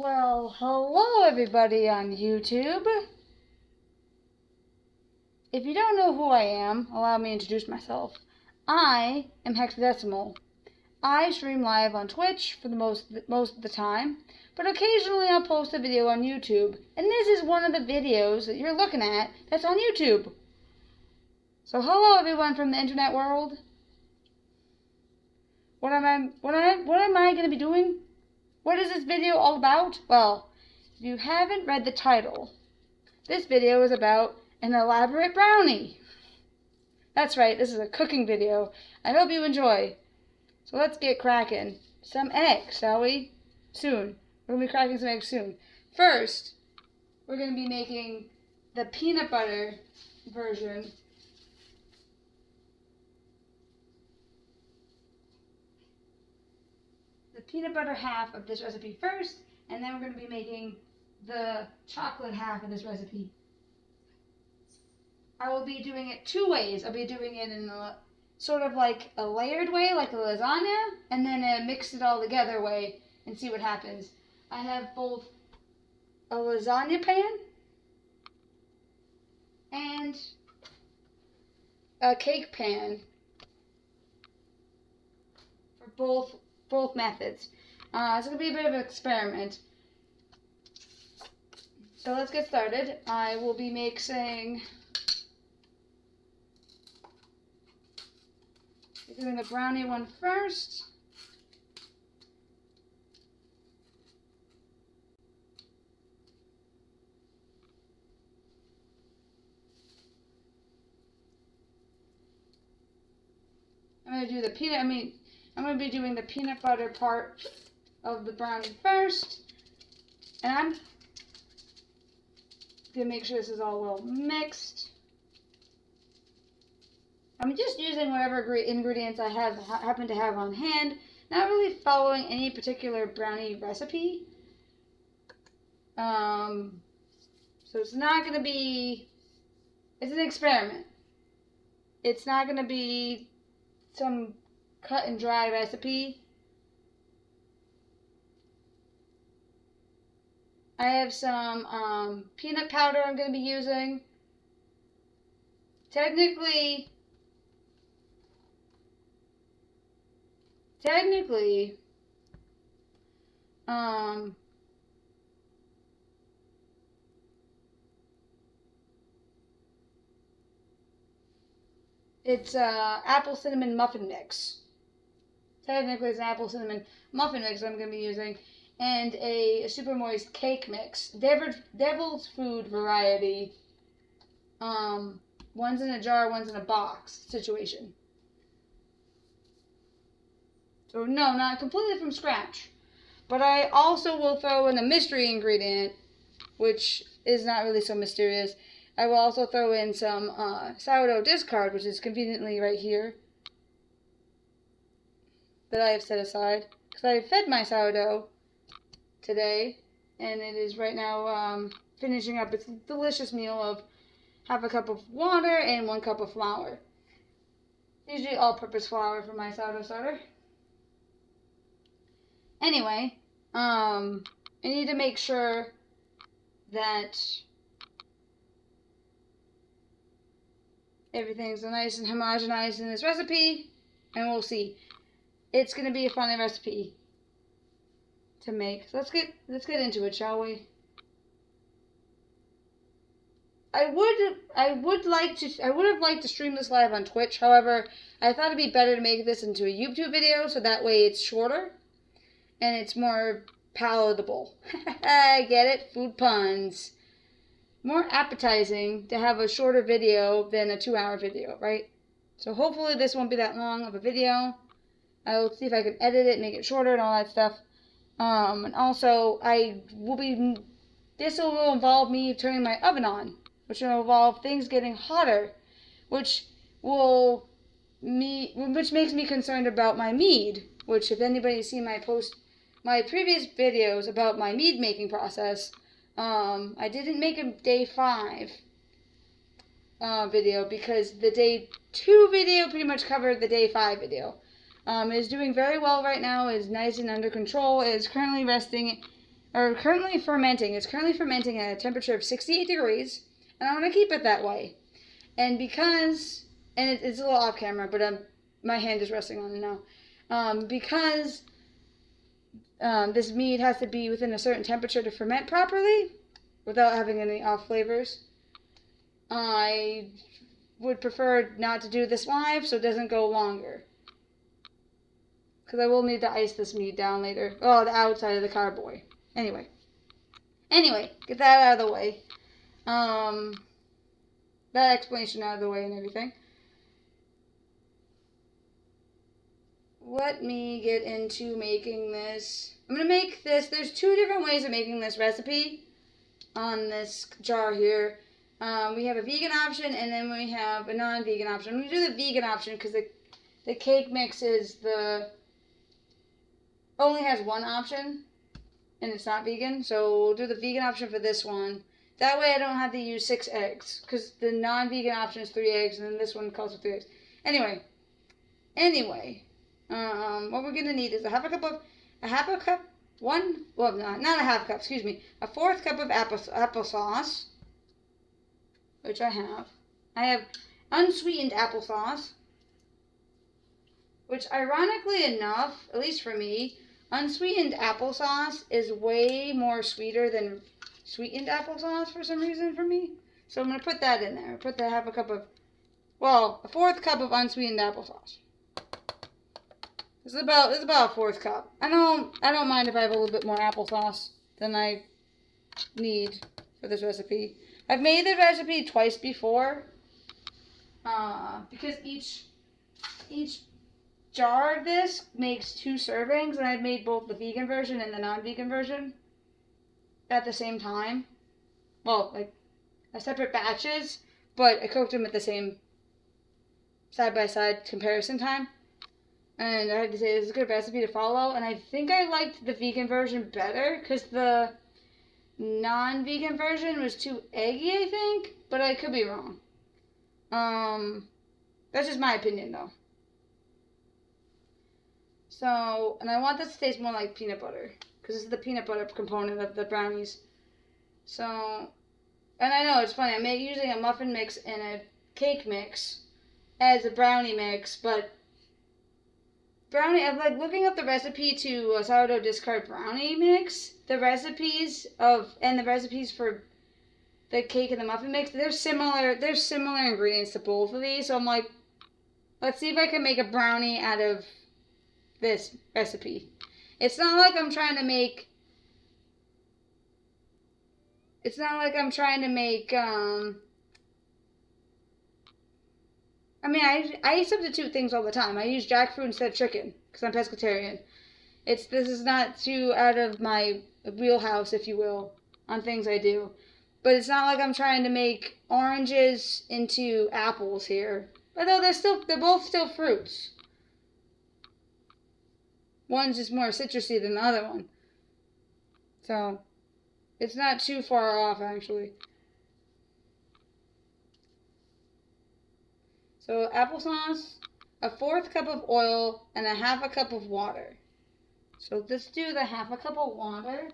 Well, hello everybody on YouTube. If you don't know who I am, allow me to introduce myself. I am Hexadecimal. I stream live on Twitch for the most of the time, but occasionally I'll post a video on YouTube, and this is one of the videos that you're looking at that's on YouTube. So hello everyone from the internet world. What am I going to be doing? What is this video all about? Well, if you haven't read the title, this video is about an elaborate brownie. That's right, this is a cooking video. I hope you enjoy. So let's get cracking. Some eggs, shall we? Soon. We're going to be cracking some eggs soon. First, we're going to be making the peanut butter version. The peanut butter half of this recipe first, and then we're going to be making the chocolate half of this recipe. I will be doing it two ways. I'll be doing it in a sort of like a layered way, like a lasagna, and then a mix it all together way and see what happens. I have both a lasagna pan and a cake pan for both methods. It's going to be a bit of an experiment. So let's get started. I will be doing the brownie one first. I'm going to be doing the peanut butter part of the brownie first. And I'm going to make sure this is all well mixed. I'm just using whatever ingredients I happen to have on hand. Not really following any particular brownie recipe. So it's not going to be... It's an experiment. It's not going to be some cut and dry recipe. I have some peanut powder I'm going to be using. Technically, it's apple cinnamon muffin mix. Technically, it's an apple cinnamon muffin mix I'm going to be using, and a super moist cake mix. Devil's Food variety. One's in a jar, one's in a box situation. So no, not completely from scratch. But I also will throw in a mystery ingredient, which is not really so mysterious. I will also throw in some sourdough discard, which is conveniently right here, that I have set aside. Because I fed my sourdough today, and it is right now finishing up its delicious meal of half a cup of water and 1 cup of flour. Usually all-purpose flour for my sourdough starter. Anyway, I need to make sure that everything's nice and homogenized in this recipe, and we'll see. It's going to be a funny recipe to make. So let's get into it, shall we? I would have liked to stream this live on Twitch. However, I thought it'd be better to make this into a YouTube video, so that way it's shorter and it's more palatable. I get it, food puns. More appetizing to have a shorter video than a 2-hour video, right? So hopefully this won't be that long of a video. I will see if I can edit it, make it shorter and all that stuff. And also, this will involve me turning my oven on, which will involve things getting hotter, which makes me concerned about my mead, which if anybody's seen my previous videos about my mead making process, I didn't make a day 5 video because the day 2 video pretty much covered the day 5 video. It is doing very well right now. It is nice and under control. It is currently resting or currently fermenting. It's currently fermenting at a temperature of 68 degrees, and I want to keep it that way. And because, and it's a little off camera, but my hand is resting on it now. Because this mead has to be within a certain temperature to ferment properly, without having any off flavors, I would prefer not to do this live so it doesn't go longer. Because I will need to ice this mead down later. Oh, the outside of the carboy. Anyway, get that out of the way. That explanation out of the way and everything. Let me get into making this. I'm going to make this. There's 2 different ways of making this recipe on this jar here. We have a vegan option and then we have a non-vegan option. I'm going to do the vegan option because the cake mix is only has one option and it's not vegan. So we'll do the vegan option for this one. That way I don't have to use 6 eggs because the non-vegan option is 3 eggs and then this one calls for 3 eggs. Anyway, what we're going to need is a fourth cup of applesauce, which I have. I have unsweetened applesauce, which ironically enough, at least for me, unsweetened applesauce is way more sweeter than sweetened applesauce for some reason for me. So I'm going to put that in there. Put the a fourth cup of unsweetened applesauce. This is about a fourth cup. I don't mind if I have a little bit more applesauce than I need for this recipe. I've made the recipe twice before, because each jar of this makes 2 servings, and I've made both the vegan version and the non-vegan version at the same time. Well, like separate batches, but I cooked them at the same side-by-side comparison time. And I had to say, this is a good recipe to follow. And I think I liked the vegan version better because the non-vegan version was too eggy, I think. But I could be wrong. That's just my opinion, though. So, and I want this to taste more like peanut butter because this is the peanut butter component of the brownies. So, and I know it's funny. I'm using a muffin mix and a cake mix as a brownie mix, but brownie, I'm like looking up the recipe to a sourdough discard brownie mix. The recipes for the cake and the muffin mix, they're similar ingredients to both of these. So I'm like, let's see if I can make a brownie out of this recipe. It's not like I'm trying to make I substitute things all the time. I use jackfruit instead of chicken because I'm pescatarian. This is not too out of my wheelhouse, if you will, on things I do. But it's not like I'm trying to make oranges into apples here. Although they're both still fruits. One's just more citrusy than the other one. So, it's not too far off, actually. So, applesauce, a fourth cup of oil, and a half a cup of water. So, let's do the half a cup of water.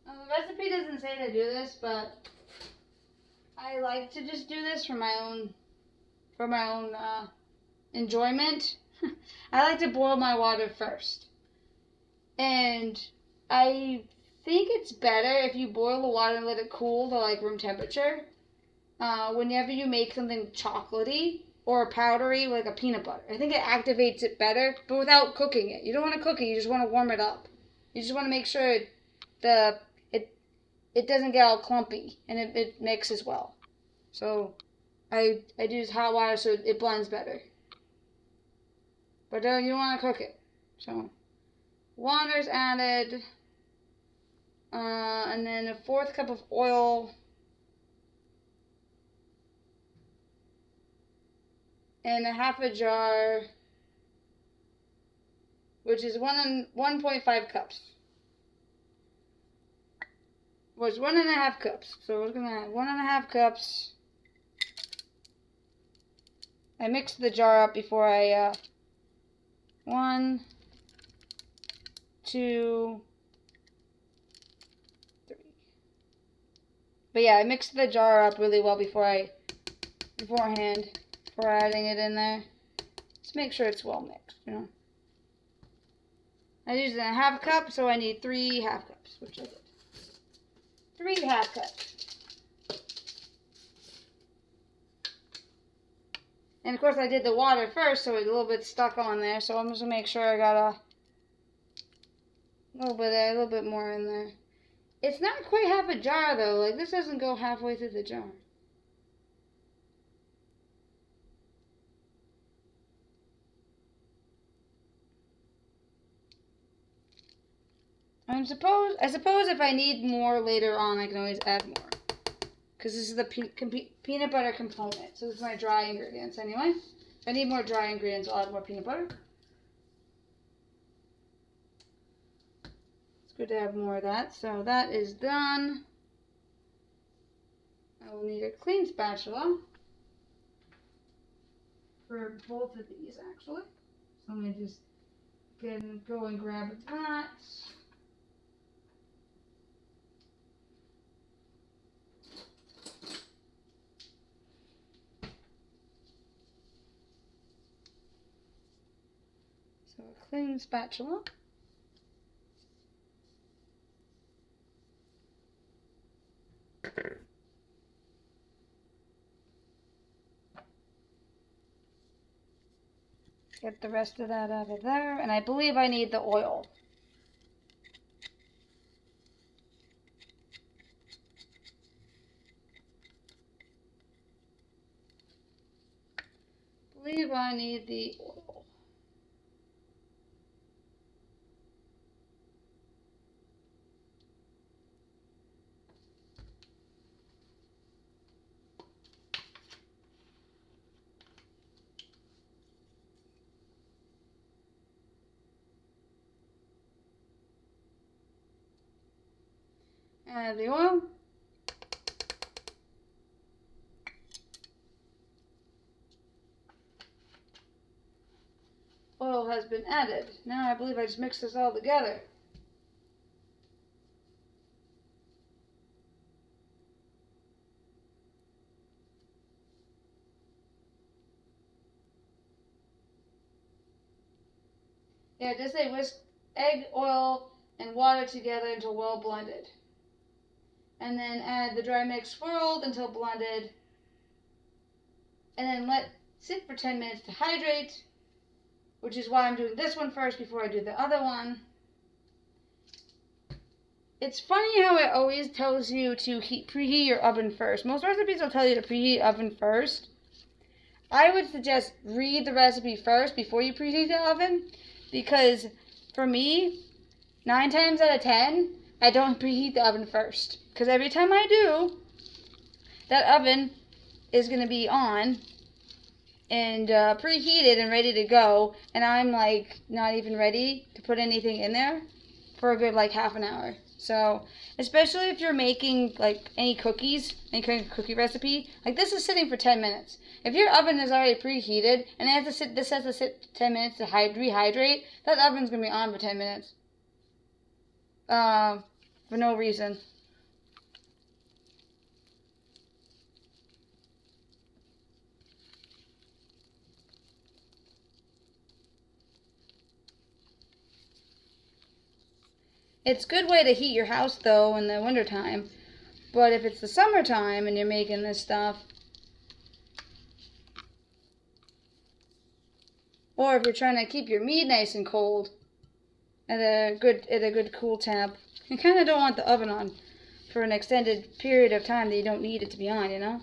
The recipe doesn't say to do this, but I like to just do this for my own enjoyment. I like to boil my water first. And I think it's better if you boil the water and let it cool to like room temperature. Whenever you make something chocolatey or powdery like a peanut butter. I think it activates it better, but without cooking it. You don't want to cook it, you just want to warm it up. You just want to make sure it doesn't get all clumpy and it mixes well. So I use hot water so it blends better. But you don't want to cook it. So water's added. And then a fourth cup of oil. and a half a jar, which is 1.5 cups. Was 1.5 cups. So we're gonna add 1.5 cups. I mixed the jar up before I 1, 2, 3. But yeah, I mixed the jar up really well beforehand before adding it in there. Just make sure it's well mixed, you know. I used a half cup, so I need 3 half cups, which I did. 3 half cups. And of course I did the water first, so it's a little bit stuck on there. So I'm just gonna make sure I got a little bit more in there. It's not quite half a jar though. Like this doesn't go halfway through the jar. I suppose if I need more later on, I can always add more. Because this is the peanut butter component. So this is my dry ingredients anyway. If I need more dry ingredients, I'll add more peanut butter. It's good to have more of that. So that is done. I will need a clean spatula for both of these actually. So let me just go and grab that. So a clean spatula. Get the rest of that out of there. And I believe I need the oil. I believe I need the oil. Add the oil. Oil has been added. Now I believe I just mixed this all together. Yeah, just say whisk egg, oil, and water together until well blended. And then add the dry mix swirled until blended. And then let sit for 10 minutes to hydrate, which is why I'm doing this one first before I do the other one. It's funny how it always tells you to preheat your oven first. Most recipes will tell you to preheat oven first. I would suggest read the recipe first before you preheat the oven, because for me, 9 times out of 10, I don't preheat the oven first. Because every time I do, that oven is going to be on and preheated and ready to go, and I'm like not even ready to put anything in there for a good like half an hour. So especially if you're making like any cookies, any kind of cookie recipe, like this is sitting for 10 minutes. If your oven is already preheated and this has to sit 10 minutes to rehydrate, that oven's gonna be on for 10 minutes. For no reason. It's a good way to heat your house though in the wintertime. But if it's the summertime and you're making this stuff, or if you're trying to keep your meat nice and cold at a good cool temp, you kind of don't want the oven on for an extended period of time that you don't need it to be on, you know?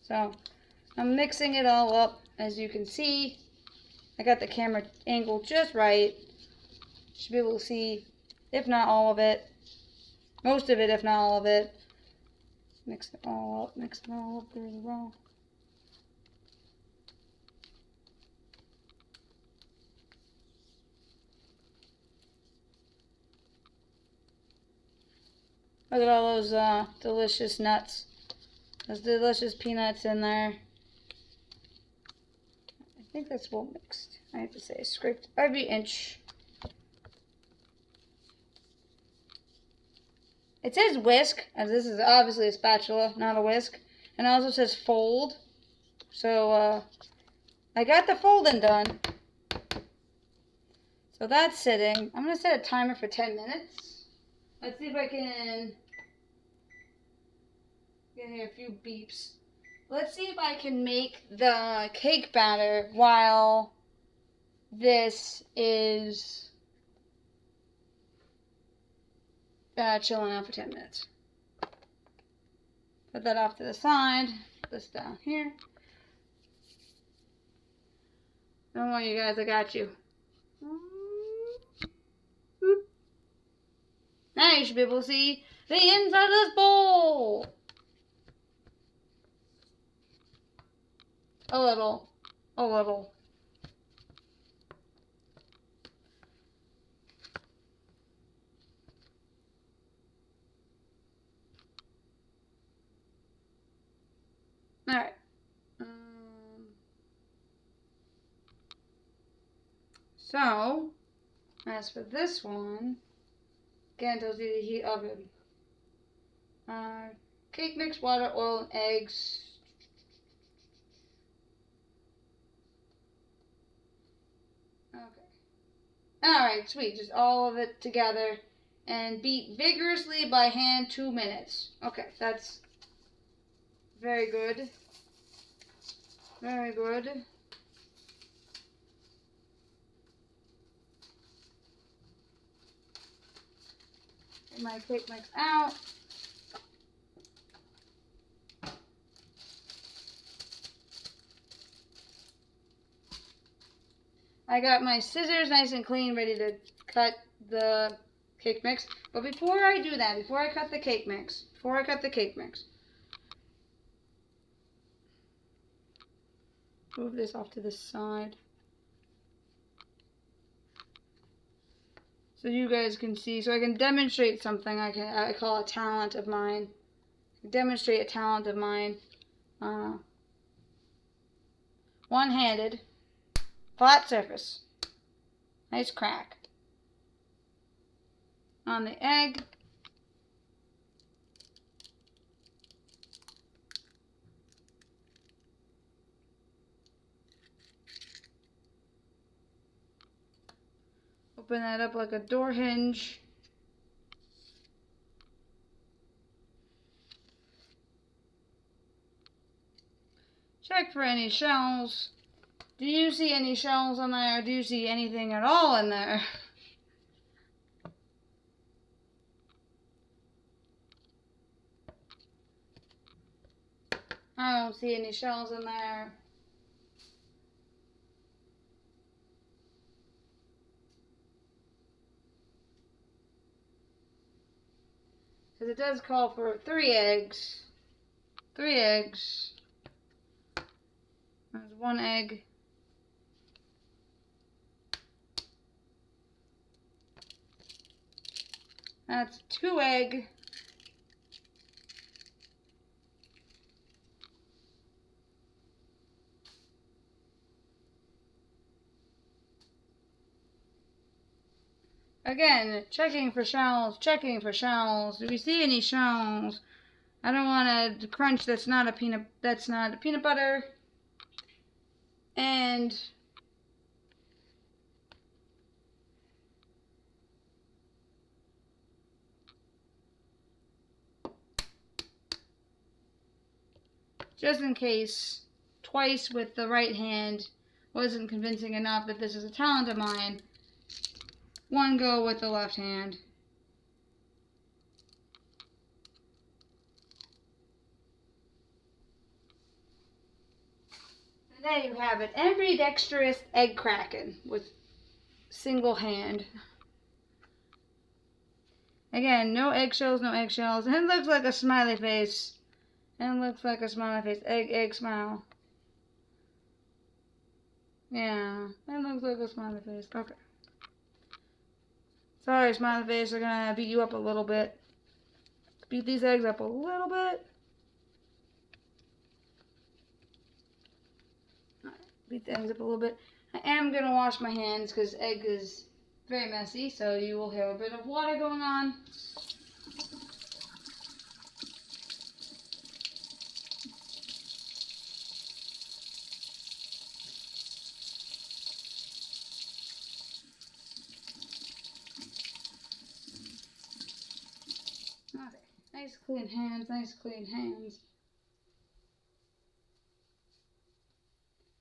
So I'm mixing it all up. As you can see, I got the camera angle just right. Should be able to see, if not all of it, most of it, if not all of it. Mix it all up really well. Look at all those delicious nuts. Those delicious peanuts in there. I think that's well mixed. I have to say, scraped every inch. It says whisk, as this is obviously a spatula, not a whisk. And it also says fold. So, I got the folding done. So that's sitting. I'm going to set a timer for 10 minutes. Let's see if I can get here a few beeps. Let's see if I can make the cake batter while this is chilling out for 10 minutes. Put that off to the side. Put this down here. Don't worry, you guys, I got you. Now you should be able to see the inside of this bowl. A little. A little. Alright. So, as for this one, again, tells you to heat oven. Cake mix, water, oil, and eggs. Okay. Alright, sweet. Just all of it together. And beat vigorously by hand 2 minutes. Okay, that's very good. Very good. Get my cake mix out. I got my scissors nice and clean, ready to cut the cake mix. But before I do that, before I cut the cake mix, move this off to the side so you guys can see, so I can demonstrate something I call a talent of mine. Demonstrate a talent of mine. One-handed, flat surface, nice crack on the egg. Open that up like a door hinge. Check for any shells. Do you see any shells on there? Or do you see anything at all in there? I don't see any shells in there. Because it does call for 3 eggs. 3 eggs. There's 1 egg. That's 2 egg. Again, checking for shells, checking for shells. Do we see any shells? I don't want a crunch that's not a peanut butter. And just in case, twice with the right hand wasn't convincing enough that this is a talent of mine, 1 go with the left hand. And there you have it, ambidextrous egg cracking with single hand. Again, no eggshells, no eggshells. And it looks like a smiley face. And it looks like a smiley face. Egg, egg, smile. Yeah, it looks like a smiley face. Okay. Sorry, smiley face, they're gonna beat you up a little bit. beat these eggs up a little bit. Beat the eggs up a little bit. I am going to wash my hands because egg is very messy, so you will hear a bit of water going on. Okay, nice clean hands, nice clean hands.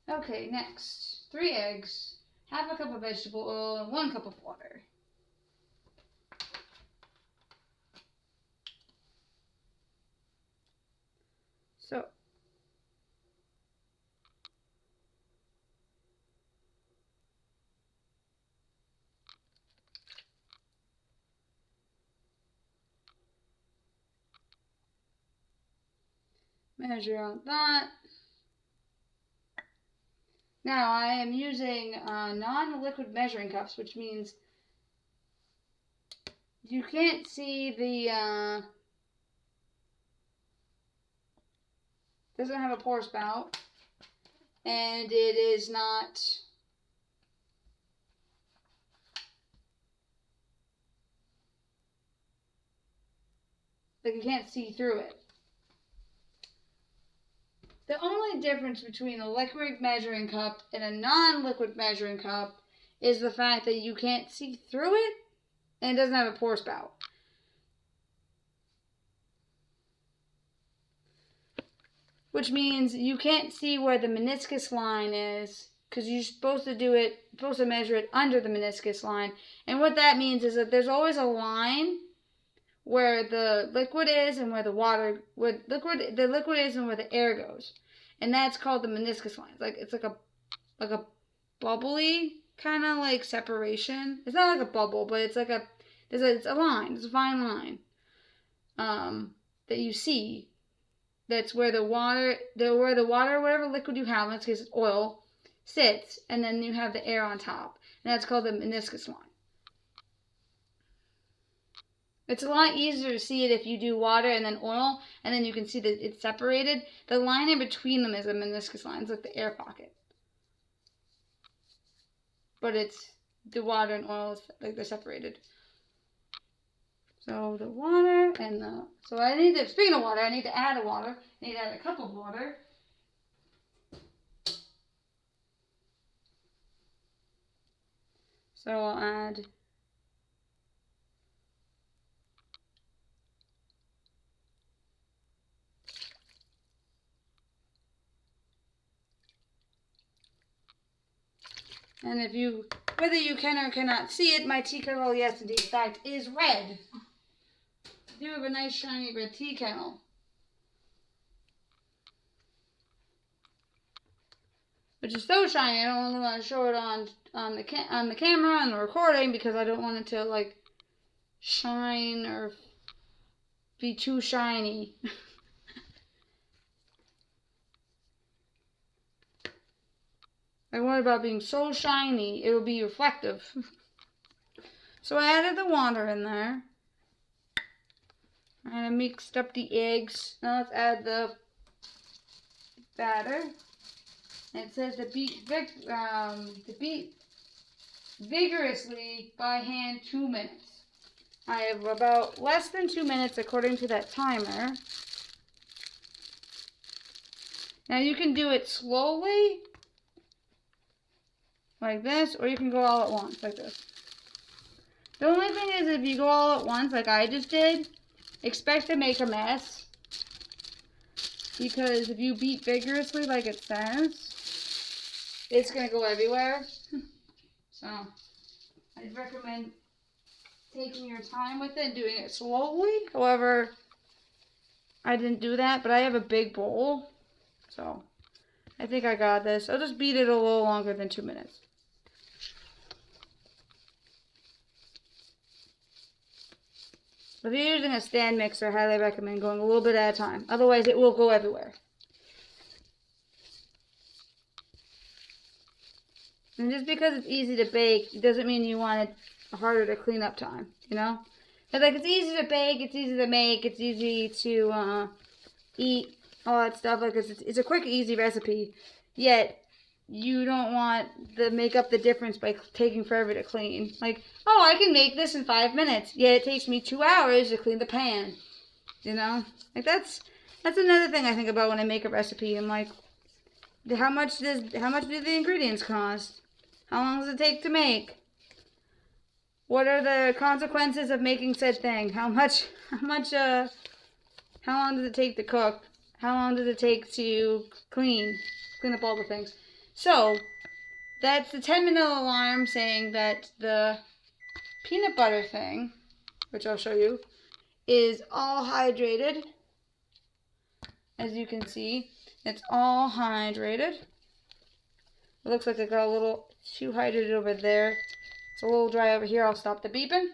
Okay, next, 3 eggs, half a cup of vegetable oil, and 1 cup of water. So, measure out that. Now I am using non-liquid measuring cups, which means you can't see the, doesn't have a pour spout, and it is not, like you can't see through it. The only difference between a liquid measuring cup and a non-liquid measuring cup is the fact that you can't see through it and it doesn't have a pour spout. Which means you can't see where the meniscus line is because you're supposed to measure it under the meniscus line. And what that means is that there's always a line where the liquid is and where the liquid is and where the air goes, and that's called the meniscus line. It's like a bubbly kind of like separation. It's not like a bubble, but it's like it's a line. It's a fine line that you see. That's where the water, whatever liquid you have, in this case it's oil, sits, and then you have the air on top, and that's called the meniscus line. It's a lot easier to see it if you do water and then oil, and then you can see that it's separated. The line in between them is a meniscus line. It's like the air pocket. But it's the water and oil, like they're separated. So the water and speaking of water, I need to add water. I need to add a cup of water. So I'll add and whether you can or cannot see it, my tea kettle, yes indeed, in fact, is red. I do have a nice shiny red tea kettle. Which is so shiny, I don't really want to show it on the camera and the recording because I don't want it to like shine or be too shiny. I worry about being so shiny it will be reflective. So I added the water in there. And I mixed up the eggs. Now let's add the batter. And it says to beat vigorously by hand 2 minutes. I have about less than 2 minutes according to that timer. Now you can do it slowly, like this, or you can go all at once, like this. The only thing is if you go all at once, like I just did, expect to make a mess. Because if you beat vigorously, like it says, it's going to go everywhere. So, I'd recommend taking your time with it and doing it slowly. However, I didn't do that, but I have a big bowl. So, I think I got this. I'll just beat it a little longer than 2 minutes. If you're using a stand mixer, I highly recommend going a little bit at a time. Otherwise, it will go everywhere. And just because it's easy to bake, it doesn't mean you want it harder to clean up time, you know? And like, it's easy to bake, it's easy to make, it's easy to eat, all that stuff. Like, it's a quick, easy recipe. Yet, you don't want to make up the difference by taking forever to clean. Like, oh, I can make this in 5 minutes. Yet it takes me 2 hours to clean the pan. You know? Like, that's another thing I think about when I make a recipe. I'm like, how much do the ingredients cost? How long does it take to make? What are the consequences of making said thing? How long does it take to cook? How long does it take to clean up all the things? So, that's the 10-minute alarm saying that the peanut butter thing, which I'll show you, is all hydrated. As you can see, it's all hydrated. It looks like it got a little too hydrated over there. It's a little dry over here. I'll stop the beeping.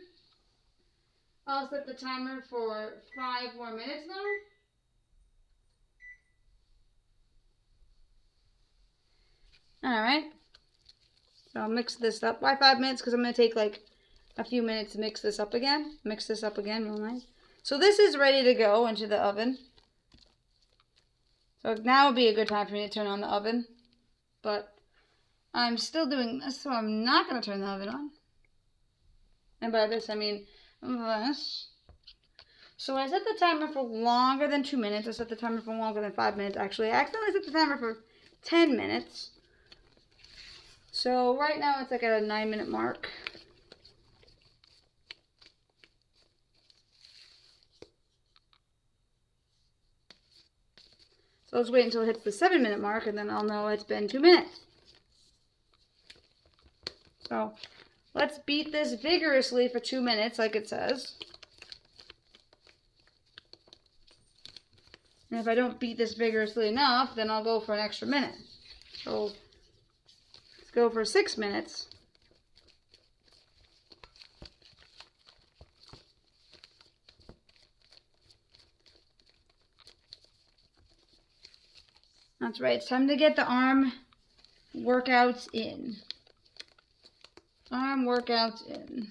I'll set the timer for 5 more minutes now. Alright. So I'll mix this up. Why 5 minutes? Because I'm going to take like a few minutes to mix this up again. Mix this up again real nice. So this is ready to go into the oven. So now would be a good time for me to turn on the oven. But I'm still doing this, so I'm not going to turn the oven on. And by this, I mean this. So I set the timer for longer than 2 minutes. I set the timer for longer than 5 minutes, actually. I accidentally set the timer for 10 minutes. So right now it's like at a 9-minute mark. So let's wait until it hits the 7-minute mark, and then I'll know it's been 2 minutes. So let's beat this vigorously for 2 minutes, like it says. And if I don't beat this vigorously enough, then I'll go for an extra minute. So let's go for 6 minutes. That's right, it's time to get the arm workouts in. Arm workouts in.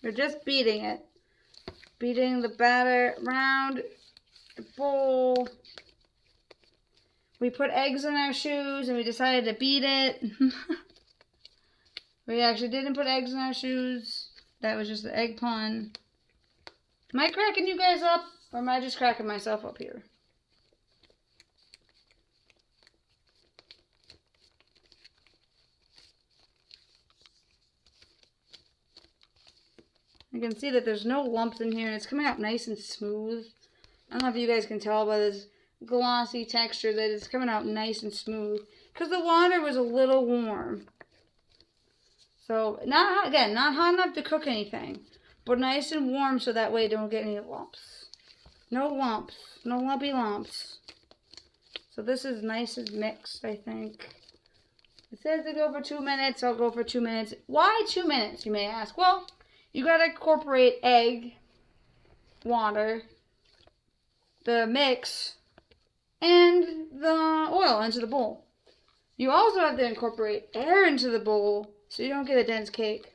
We're just beating it. Beating the batter around the bowl. We put eggs in our shoes and we decided to beat it. We actually didn't put eggs in our shoes. That was just the egg pun. Am I cracking you guys up? Or am I just cracking myself up here? I can see that there's no lumps in here and it's coming out nice and smooth. I don't know if you guys can tell by this glossy texture that it's coming out nice and smooth. Because the water was a little warm. So, not hot enough to cook anything. But nice and warm so that way you don't get any lumps. No lumps. No lumpy lumps. So this is nice and mixed, I think. It says to go for 2 minutes, so I'll go for 2 minutes. Why 2 minutes, you may ask? Well, you gotta incorporate egg, water, the mix, and the oil into the bowl. You also have to incorporate air into the bowl so you don't get a dense cake.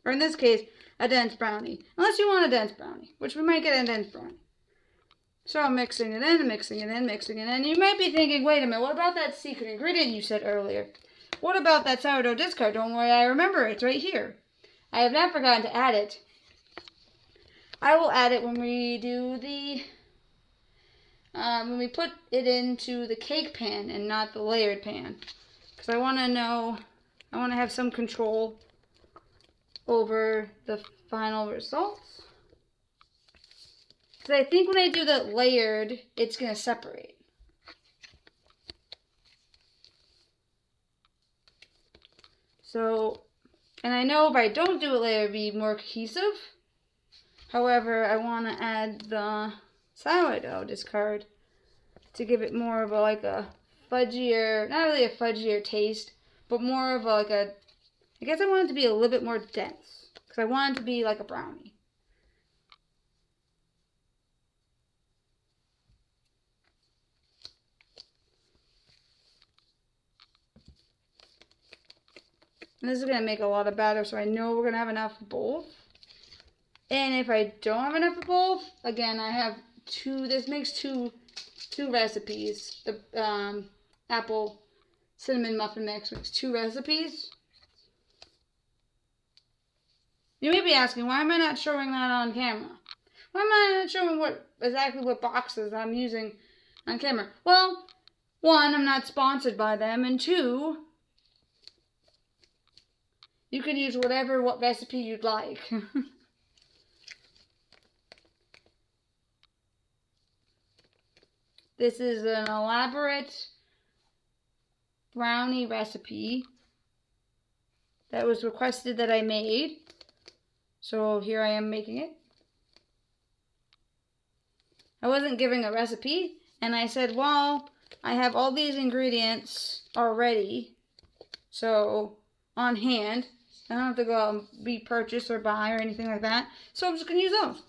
Or in this case, a dense brownie. Unless you want a dense brownie, which we might get a dense brownie. So I'm mixing it in, mixing it in, mixing it in. You might be thinking, wait a minute, what about that secret ingredient you said earlier? What about that sourdough discard? Don't worry, I remember. It's right here. I have not forgotten to add it. I will add it when we do the, when we put it into the cake pan and not the layered pan. Because I want to know, I want to have some control over the final results. Because I think when I do the layered, it's going to separate. So, and I know if I don't do it later, it'll be more cohesive. However, I want to add the sourdough discard to give it more of a, like a fudgier, not really a fudgier taste, but more of a, like a, I guess I want it to be a little bit more dense. Because I want it to be like a brownie. And this is going to make a lot of batter, so I know we're going to have enough for both. And if I don't have enough for both, again, I have two. This makes two recipes. The apple cinnamon muffin mix makes 2 recipes. You may be asking, why am I not showing that on camera? Why am I not showing exactly what boxes I'm using on camera? Well, 1, I'm not sponsored by them, and 2, you can use what recipe you'd like. This is an elaborate brownie recipe that was requested that I made. So here I am making it. I wasn't giving a recipe, and I said, well, I have all these ingredients already, so on hand. I don't have to go out and repurchase or buy or anything like that. So I'm just going to use those.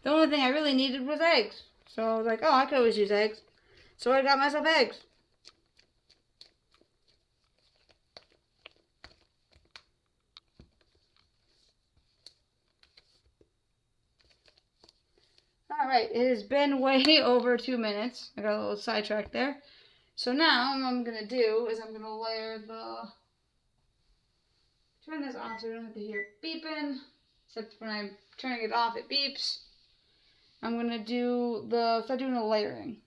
The only thing I really needed was eggs. So I was like, oh, I could always use eggs. So I got myself eggs. Alright, it has been way over 2 minutes. I got a little sidetracked there. So now what I'm going to do is I'm going to layer turn this off so you don't have to hear it beeping. Except when I'm turning it off, it beeps. I'm going to start doing the layering.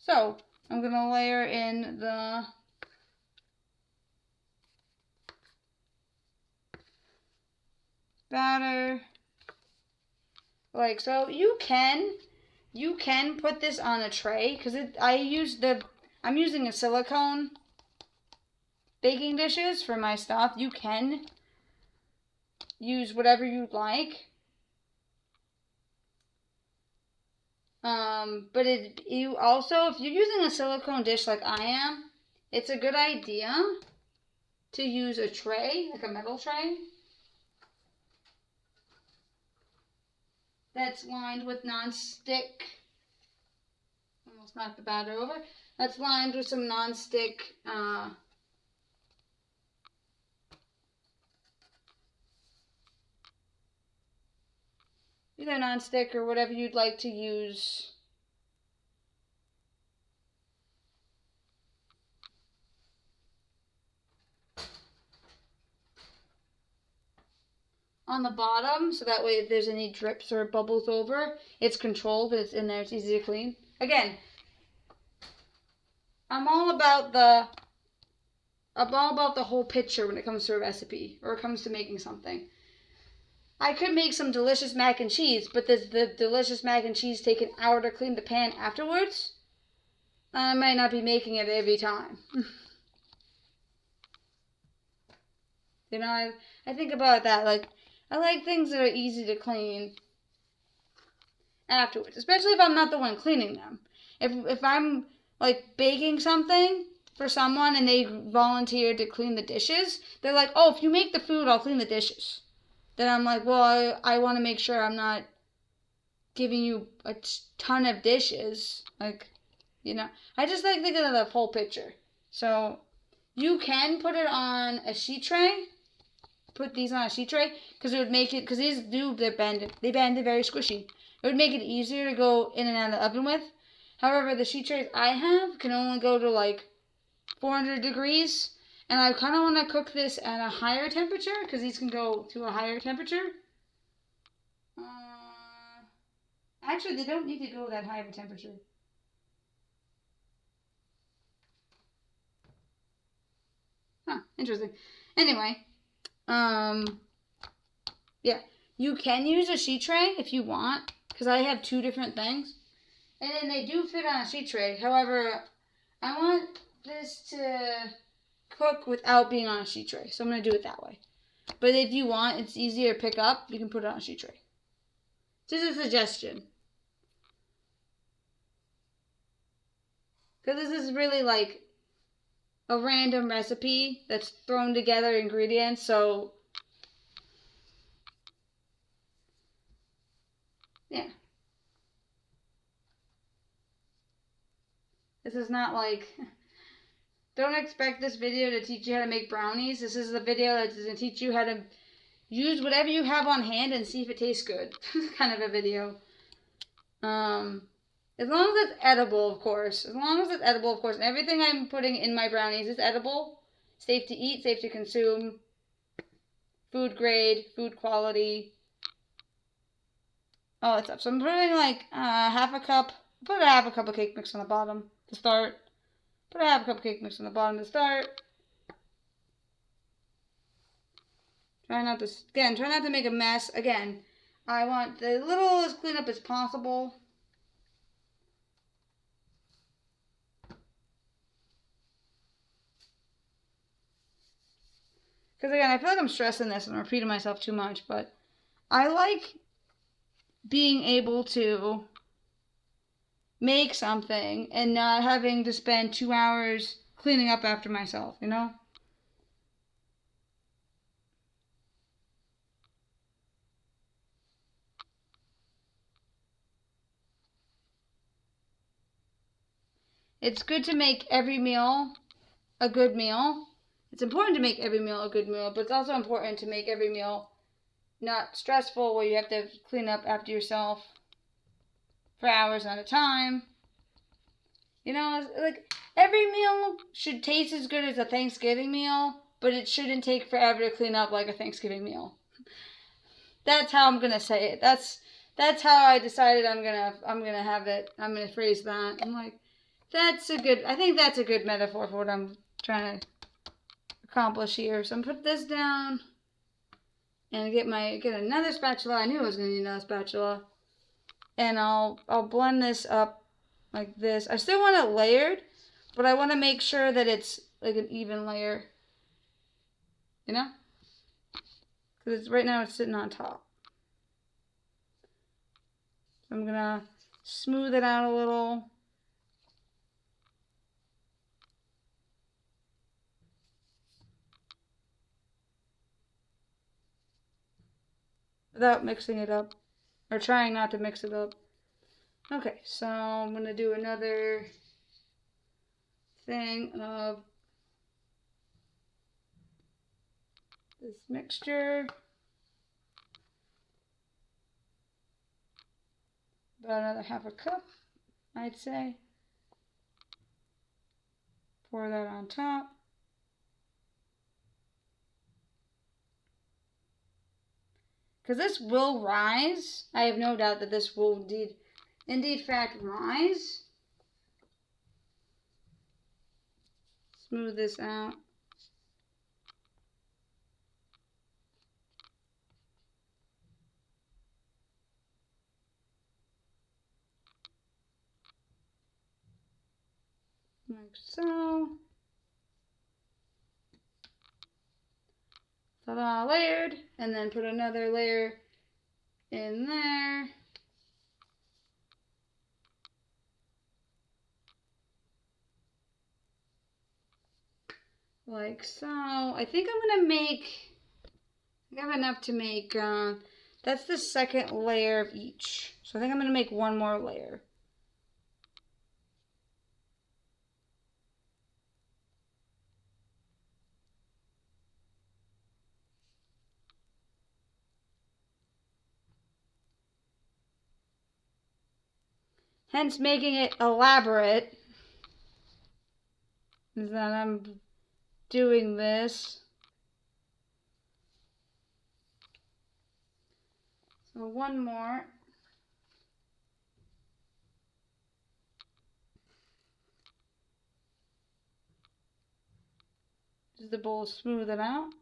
So, I'm going to layer in the batter like so. You can put this on a tray because I'm using a silicone baking dishes for my stuff. You can use whatever you'd like. But you also, if you're using a silicone dish like I am, it's a good idea to use a tray, like a metal tray, that's lined with non-stick. Almost knocked the batter over. That's lined with some non-stick either non-stick or whatever you'd like to use. On the bottom, so that way if there's any drips or bubbles over, it's controlled, but it's in there, it's easy to clean. Again, I'm all about the whole picture when it comes to a recipe, or it comes to making something. I could make some delicious mac and cheese, but does the delicious mac and cheese take an hour to clean the pan afterwards? I might not be making it every time. You know, I think about that, like, I like things that are easy to clean afterwards, especially if I'm not the one cleaning them. If I'm, like, baking something for someone and they volunteered to clean the dishes, they're like, oh, if you make the food, I'll clean the dishes. Then I'm like, well, I want to make sure I'm not giving you a ton of dishes. Like, you know, I just like thinking of the whole picture. So, you can put it on a sheet tray. Put these on a sheet tray because it would make it, because these they bend very squishy. It would make it easier to go in and out of the oven with. However, the sheet trays I have can only go to like 400 degrees, and I kind of want to cook this at a higher temperature because these can go to a higher temperature. Actually, they don't need to go that high of a temperature. Huh, interesting. Anyway, yeah, you can use a sheet tray if you want, because I have 2 different things, and then they do fit on a sheet tray. However, I want this to cook without being on a sheet tray, so I'm going to do it that way. But if you want, it's easier to pick up, you can put it on a sheet tray. Just a suggestion. Because this is really like a random recipe that's thrown together ingredients, so yeah. This is not like Don't expect this video to teach you how to make brownies. This is the video that's going to teach you how to use whatever you have on hand and see if it tastes good. Kind of a video. As long as it's edible, of course. As long as it's edible, of course. And everything I'm putting in my brownies is edible. Safe to eat, safe to consume. Food grade, food quality. All that stuff. So I'm putting like half a cup. Put a half a cup of cake mix on the bottom to start. Put a half a cup of cake mix on the bottom to start. Try not to make a mess. Again, I want the little as clean up as possible. Because again, I feel like I'm stressing this and repeating myself too much, but I like being able to make something and not having to spend 2 hours cleaning up after myself, you know? It's good to make every meal a good meal. It's important to make every meal a good meal, but it's also important to make every meal not stressful where you have to clean up after yourself for hours at a time. You know, like every meal should taste as good as a Thanksgiving meal, but it shouldn't take forever to clean up like a Thanksgiving meal. That's how I'm gonna say it. That's how I decided I'm gonna have it. I'm gonna phrase that. I'm like, I think that's a good metaphor for what I'm trying to accomplish here. So I'm gonna put this down and get another spatula. I knew I was gonna need another spatula. And I'll blend this up like this. I still want it layered, but I want to make sure that it's like an even layer. You know? Because right now it's sitting on top. So I'm gonna smooth it out a little. Without mixing it up. Or trying not to mix it up. Okay, so I'm going to do another thing of this mixture. About another half a cup, I'd say. Pour that on top. Because this will rise. I have no doubt that this will indeed fact rise. Smooth this out. Like so. Ta-da, layered. And then put another layer in there. Like so. I think I have enough to make, that's the second layer of each. So I think I'm going to make one more layer. Hence making it elaborate. Is that I'm doing this. So one more. Just the bowl, smooth it out.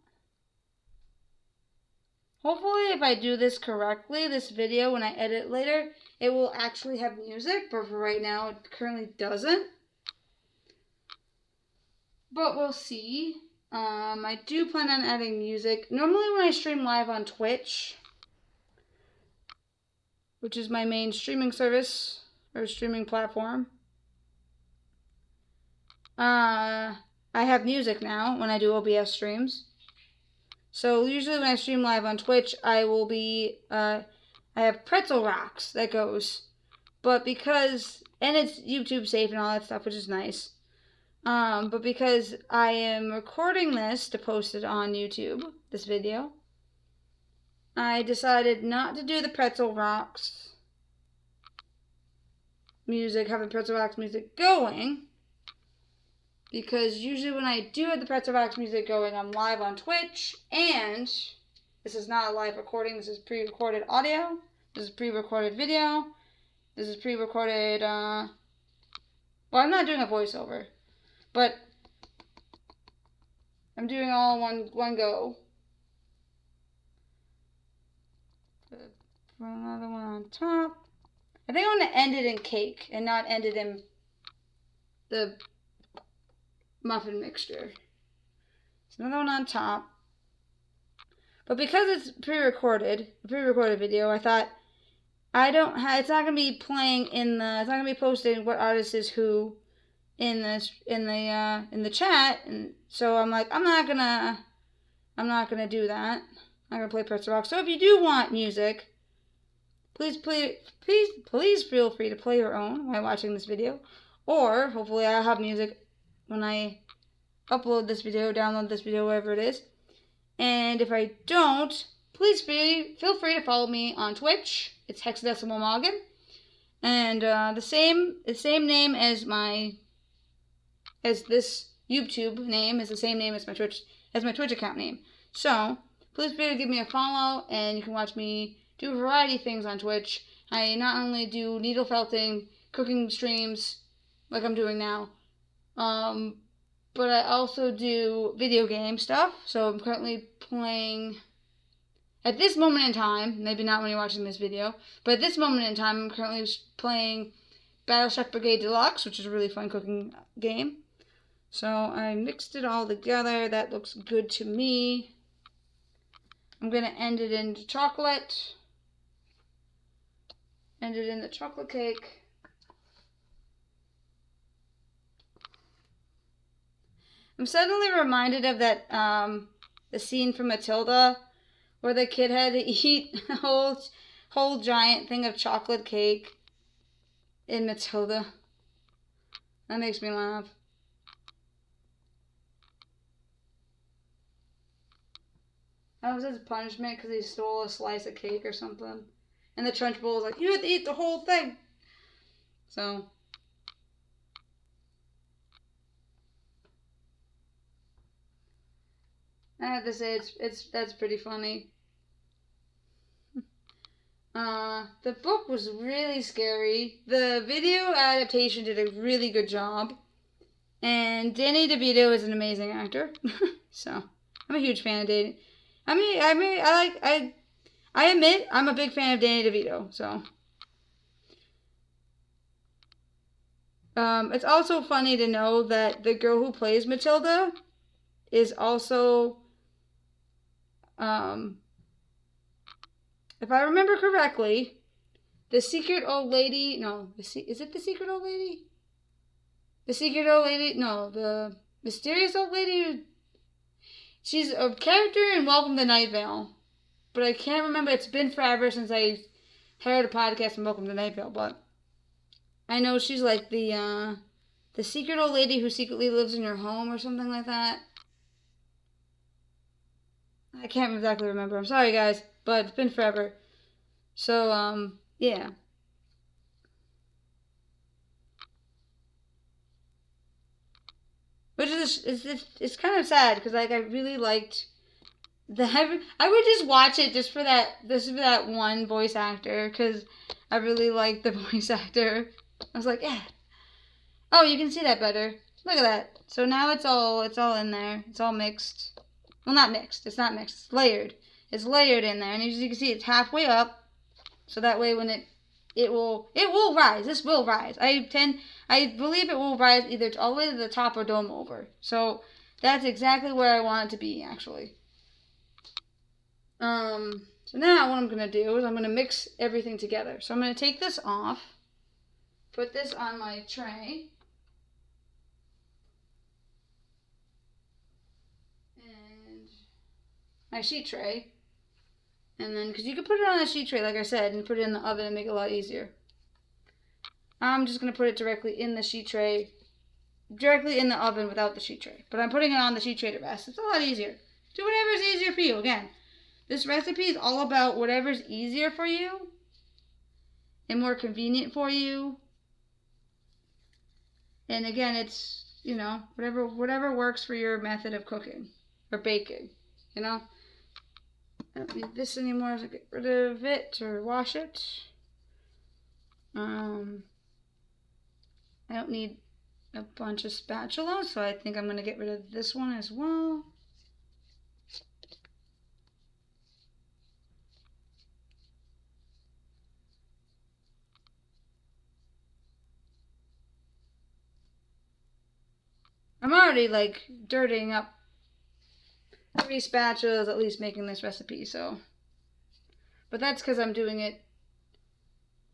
Hopefully if I do this correctly, this video, when I edit later, it will actually have music, but for right now it currently doesn't. But we'll see. I do plan on adding music. Normally when I stream live on Twitch, which is my main streaming service, or streaming platform, I have music now when I do OBS streams. So usually when I stream live on Twitch, I will be, I have Pretzel Rocks that goes. But because, and it's YouTube safe and all that stuff, which is nice. But because I am recording this to post it on YouTube, this video, I decided not to do the Pretzel Rocks music, have the Pretzel Rocks music going, because usually when I do have the Pretzel Rocks music going, I'm live on Twitch, and this is not a live recording, this is pre-recorded audio, this is pre-recorded video, this is pre-recorded, well, I'm not doing a voiceover, but I'm doing all one go. Put another one on top. I think I'm going to end it in cake and not end it in the muffin mixture. So another one on top. But because it's pre-recorded, a pre-recorded video, I thought it's not going to be playing it's not going to be posting what artist is who in the chat, and so I'm like, I'm not gonna do that. I'm gonna play Pretzel Rock. So if you do want music, please feel free to play your own while watching this video, or hopefully I'll have music when I upload this video, download this video, wherever it is. And if I don't, please feel free to follow me on Twitch. It's Hexadecimal Morgan, and the same name as this YouTube name is the same name as my Twitch account name. So please feel free to give me a follow, and you can watch me do a variety of things on Twitch. I not only do needle felting, cooking streams like I'm doing now, but I also do video game stuff. So I'm currently playing, at this moment in time, maybe not when you're watching this video, but at this moment in time, I'm currently playing Battleship Brigade Deluxe, which is a really fun cooking game. So I mixed it all together. That looks good to me. I'm going to end it into chocolate. End it in the chocolate cake. I'm suddenly reminded of that, the scene from Matilda, where the kid had to eat a whole giant thing of chocolate cake in Matilda. That makes me laugh. That was his punishment because he stole a slice of cake or something. And the Trunchbull was like, you have to eat the whole thing. So. I have to say, that's pretty funny. The book was really scary. The video adaptation did a really good job. And Danny DeVito is an amazing actor. So, I'm a huge fan of Danny. I admit I'm a big fan of Danny DeVito, so. It's also funny to know that the girl who plays Matilda is also, if I remember correctly, the secret old lady, is it the secret old lady? The secret old lady, no, the mysterious old lady, she's a character in Welcome to Night Vale, but I can't remember. It's been forever since I heard a podcast from Welcome to Night Vale, but I know she's like the secret old lady who secretly lives in your home or something like that. I can't exactly remember. I'm sorry, guys, but it's been forever. So, yeah. Which is it's kind of sad because like I really liked I would just watch it just for that one voice actor because I really liked the voice actor. I was like, yeah. Oh, you can see that better. Look at that. So now it's all in there. It's all mixed. Well, not mixed. It's not mixed. It's layered. It's layered in there, and as you can see, it's halfway up. So that way, when it will rise. This will rise. I believe it will rise either all the way to the top or dome over. So that's exactly where I want it to be, actually. So now what I'm going to do is I'm going to mix everything together. So I'm going to take this off, put this on my tray, and my sheet tray. And then, because you can put it on a sheet tray, like I said, and put it in the oven and make it a lot easier. I'm just going to put it directly in the sheet tray directly in the oven without the sheet tray. But I'm putting it on the sheet tray to rest. It's a lot easier. Do whatever's easier for you. Again, this recipe is all about whatever's easier for you and more convenient for you. And again, it's, you know, whatever works for your method of cooking or baking, you know. I don't need this anymore, so get rid of it or wash it. I don't need a bunch of spatulas, so I think I'm going to get rid of this one as well. I'm already like dirtying up 3 spatulas at least making this recipe, so. But that's because I'm doing it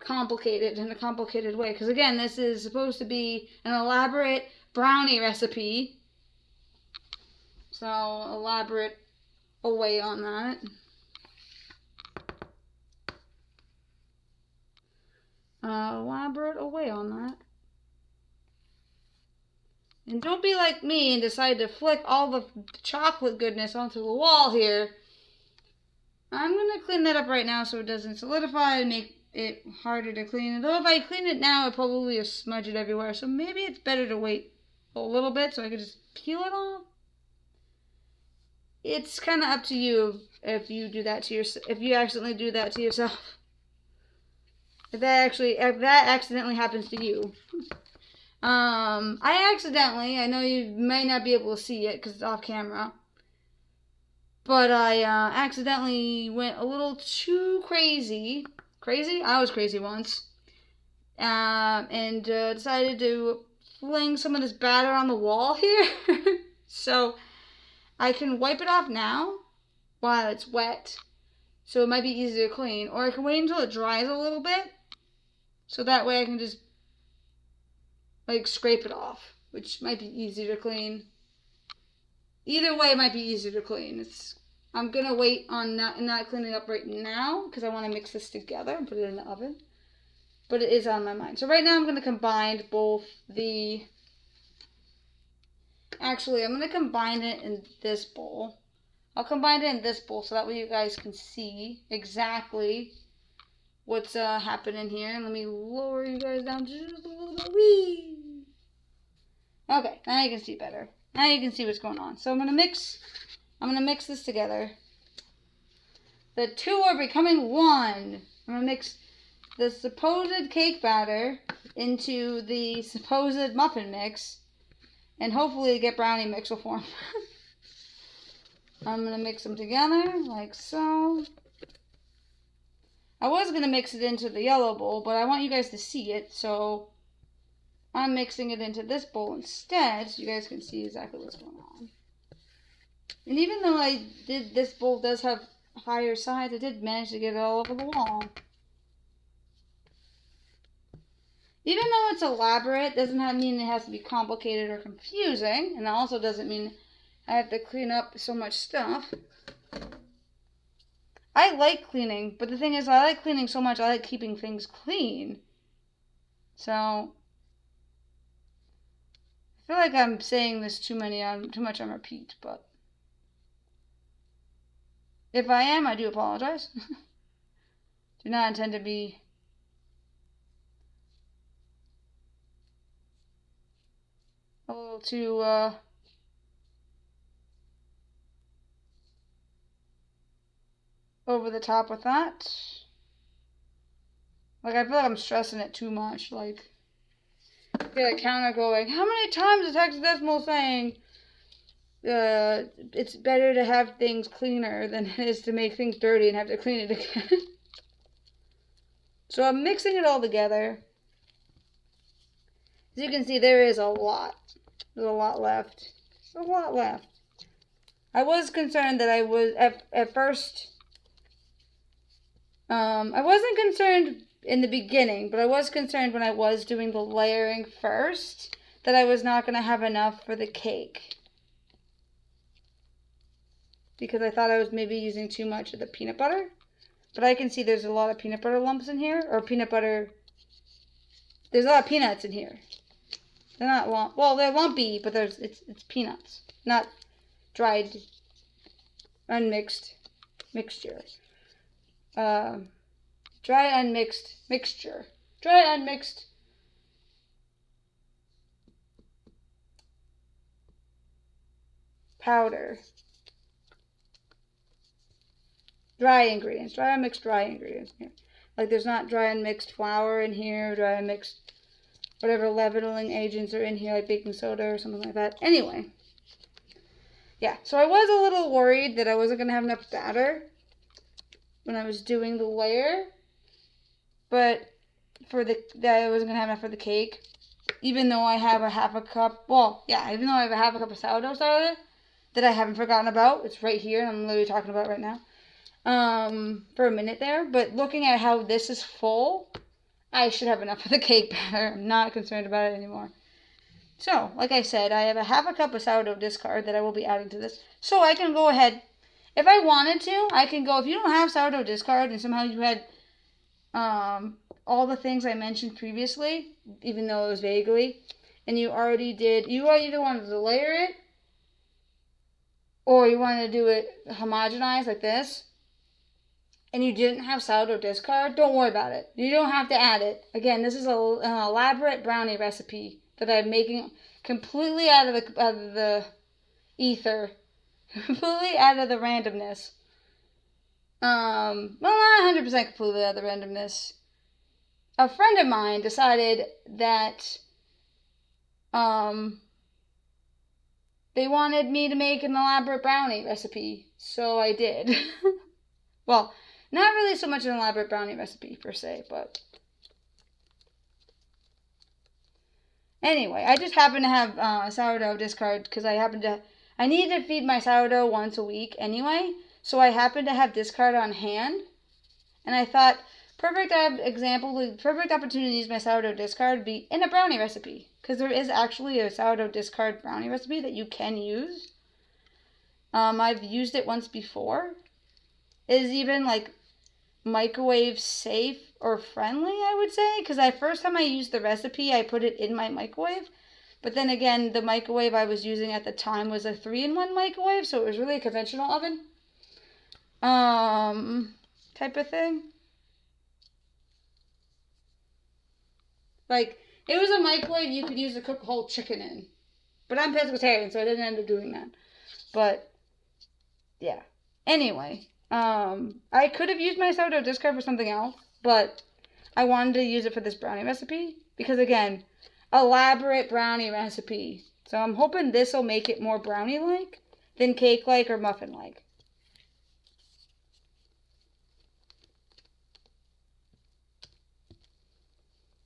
complicated in a complicated way. Because again, this is supposed to be an elaborate brownie recipe. So elaborate away on that. Elaborate away on that. And don't be like me and decide to flick all the chocolate goodness onto the wall here. I'm going to clean that up right now so it doesn't solidify and make it harder to clean. Though if I clean it now, it probably will smudge it everywhere. So maybe it's better to wait a little bit so I can just peel it off. It's kind of up to you if you do that to if you accidentally do that to yourself. If that accidentally happens to you. I know you may not be able to see it because it's off camera, but I accidentally went a little too crazy. Crazy? I was crazy once. And decided to fling some of this batter on the wall here. So I can wipe it off now while it's wet, so it might be easier to clean, or I can wait until it dries a little bit, so that way I can just like scrape it off, which might be easier to clean. Either way, it might be easier to clean. I'm gonna wait on not cleaning up right now because I want to mix this together and put it in the oven. But it is on my mind. So right now I'm gonna combine both the. Actually, I'm gonna combine it in this bowl. I'll combine it in this bowl so that way you guys can see exactly what's happening here. Let me lower you guys down just a little bit. Whee! Okay, now you can see better. Now you can see what's going on. So I'm gonna mix this together. The two are becoming one. I'm gonna mix the supposed cake batter into the supposed muffin mix, and hopefully get brownie mix will form. I'm gonna mix them together like so. I was gonna mix it into the yellow bowl, but I want you guys to see it, so I'm mixing it into this bowl instead, so you guys can see exactly what's going on. And even though this bowl does have higher sides, I did manage to get it all over the wall. Even though it's elaborate, doesn't mean it has to be complicated or confusing, and it also doesn't mean I have to clean up so much stuff. I like cleaning, but the thing is, I like cleaning so much, I like keeping things clean. So I feel like I'm saying this too much on repeat, but if I am, I do apologize. Do not intend to be a little too over the top with that. Like, I feel like I'm stressing it too much. Like, I get a counter going, how many times is hexadecimal saying it's better to have things cleaner than it is to make things dirty and have to clean it again? So I'm mixing it all together. As you can see, there is a lot. There's a lot left. There's a lot left. I was concerned that I was, at first, I wasn't concerned in the beginning, but I was concerned when I was doing the layering first that I was not going to have enough for the cake. Because I thought I was maybe using too much of the peanut butter. But I can see there's a lot of peanut butter lumps in here, or peanut butter, there's a lot of peanuts in here. They're not lump. Well, they're lumpy, but it's peanuts, not dried, unmixed mixture. Dry unmixed mixture. Dry unmixed powder. Dry ingredients. Dry unmixed dry ingredients. Yeah. Like there's not dry unmixed flour in here, dry unmixed whatever leavening agents are in here, like baking soda or something like that. Anyway. Yeah, so I was a little worried that I wasn't going to have enough batter when I was doing the layer. But that I wasn't going to have enough for the cake. Even though I have a half a cup, even though I have a half a cup of sourdough starter that I haven't forgotten about. It's right here, and I'm literally talking about it right now. For a minute there. But looking at how this is full, I should have enough of the cake batter. I'm not concerned about it anymore. So, like I said, I have a half a cup of sourdough discard that I will be adding to this. So I can go ahead, if I wanted to, I can go, if you don't have sourdough discard and somehow you had all the things I mentioned previously, even though it was vaguely, and you either wanted to layer it, or you wanted to do it homogenized like this, and you didn't have sourdough discard, don't worry about it. You don't have to add it. Again, this is an elaborate brownie recipe that I'm making completely out of the ether, completely out of the randomness. Well, not 100% completely out of the randomness. A friend of mine decided that they wanted me to make an elaborate brownie recipe, so I did. Well, not really so much an elaborate brownie recipe per se, but anyway, I just happen to have sourdough discard because I need to feed my sourdough once a week anyway, so I happen to have discard on hand, and I thought perfect opportunity to use my sourdough discard would be in a brownie recipe, because there is actually a sourdough discard brownie recipe that you can use. I've used it once before. It is even like microwave safe or friendly, I would say, because the first time I used the recipe, I put it in my microwave. But then again, the microwave I was using at the time was a 3-in-1 microwave, so it was really a conventional oven type of thing. Like, it was a microwave you could use to cook a whole chicken in. But I'm pescatarian, so I didn't end up doing that. But, yeah. Anyway, I could have used my sourdough discard for something else, but I wanted to use it for this brownie recipe. Because, again, elaborate brownie recipe. So I'm hoping this will make it more brownie-like than cake-like or muffin-like.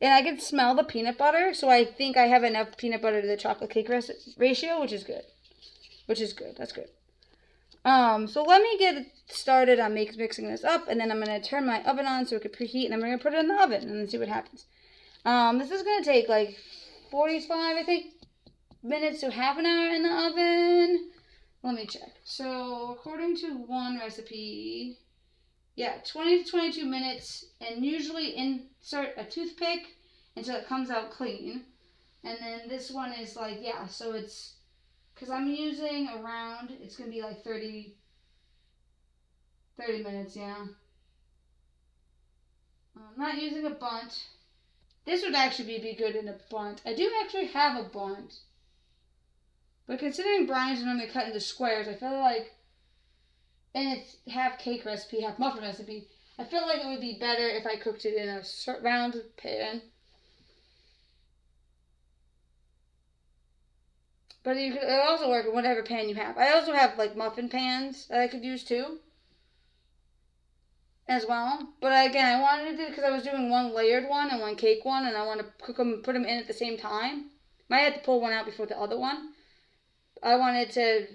And I can smell the peanut butter, so I think I have enough peanut butter to the chocolate cake ratio, which is good. That's good. So let me get started on mixing this up, and then I'm going to turn my oven on so it can preheat, and I'm going to put it in the oven and then see what happens. This is going to take like 45, I think, minutes to half an hour in the oven. Let me check. So according to one recipe, 20 to 22 minutes, and usually insert a toothpick until it comes out clean. And then this one is like, so it's, because I'm using around, it's going to be like 30 minutes, I'm not using a bunt. This would actually be good in a bunt. I do actually have a bunt. But considering brownies are normally cut into squares, I feel like, and it's half cake recipe, half muffin recipe, I feel like it would be better if I cooked it in a round pan. But it would also work in whatever pan you have. I also have like muffin pans that I could use too, as well. But again, I wanted to, because I was doing one layered one and one cake one, and I want to cook them, put them in at the same time. Might have to pull one out before the other one. I wanted to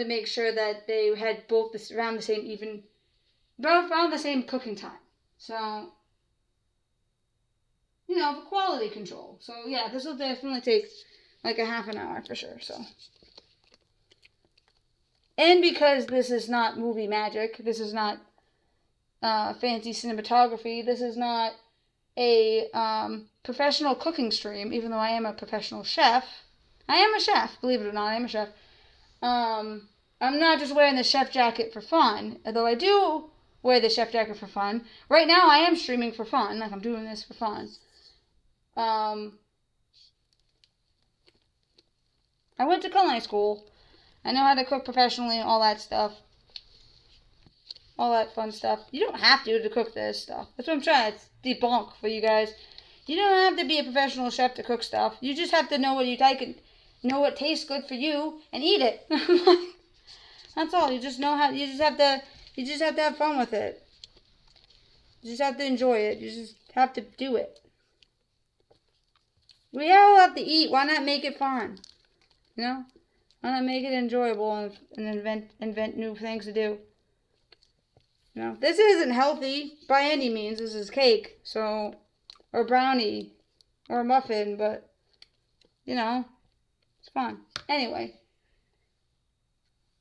make sure that they had both around the same cooking time. So, for quality control. So yeah, this will definitely take like a half an hour for sure. So, and because this is not movie magic, this is not fancy cinematography, this is not a professional cooking stream, even though I am a professional chef. I am a chef, believe it or not, I am a chef. I'm not just wearing the chef jacket for fun, although I do wear the chef jacket for fun. Right now I am streaming for fun, like I'm doing this for fun. I went to culinary school. I know how to cook professionally and all that stuff. All that fun stuff. You don't have to cook this stuff. That's what I'm trying to debunk for you guys. You don't have to be a professional chef to cook stuff. You just have to know what you like and know what tastes good for you and eat it. That's all. You just know how. You just have to have fun with it. You just have to enjoy it. You just have to do it. We all have to eat. Why not make it fun? You know? Why not make it enjoyable and invent new things to do? You know, this isn't healthy by any means. This is cake, so, or brownie, or muffin, but, you know, it's fun. Anyway,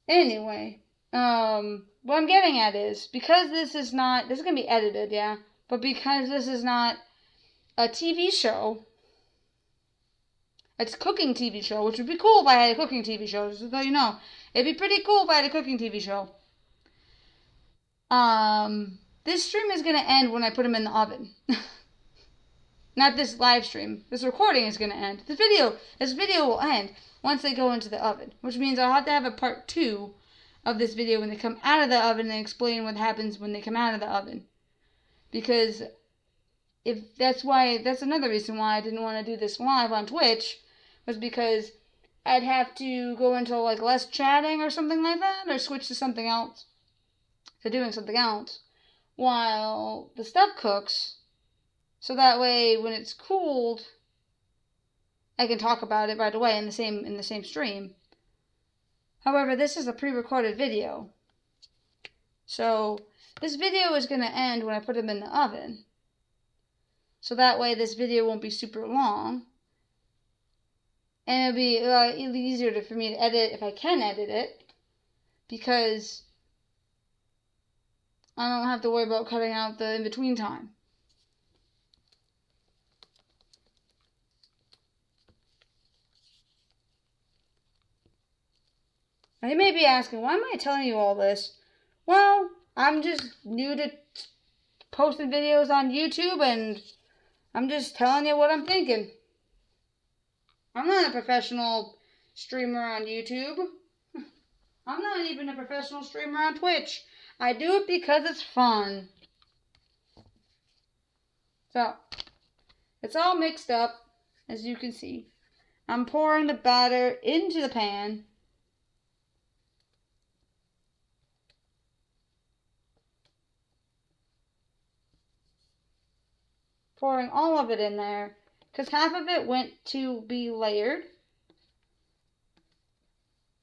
what I'm getting at is, because this is going to be edited, yeah, but because this is not a TV show, it's a cooking TV show, which would be cool if I had a cooking TV show, just so you know. It'd be pretty cool if I had a cooking TV show. This stream is going to end when I put them in the oven. Not this live stream. This recording is going to end. This video will end once they go into the oven, which means I'll have to have a part 2 of this video when they come out of the oven and explain what happens when they come out of the oven. Because that's another reason why I didn't want to do this live on Twitch, was because I'd have to go into like less chatting or something like that, or switch to something else, to doing something else while the stuff cooks, so that way when it's cooled I can talk about it right away in the same stream. However, this is a pre-recorded video, so this video is going to end when I put them in the oven, so that way this video won't be super long. And it'll be a lot easier for me to edit if I can edit it, because I don't have to worry about cutting out the in-between time. Now you may be asking, why am I telling you all this? Well, I'm just new to posting videos on YouTube, and I'm just telling you what I'm thinking. I'm not a professional streamer on YouTube. I'm not even a professional streamer on Twitch. I do it because it's fun. So, it's all mixed up, as you can see. I'm pouring the batter into the pan. Pouring all of it in there, because half of it went to be layered.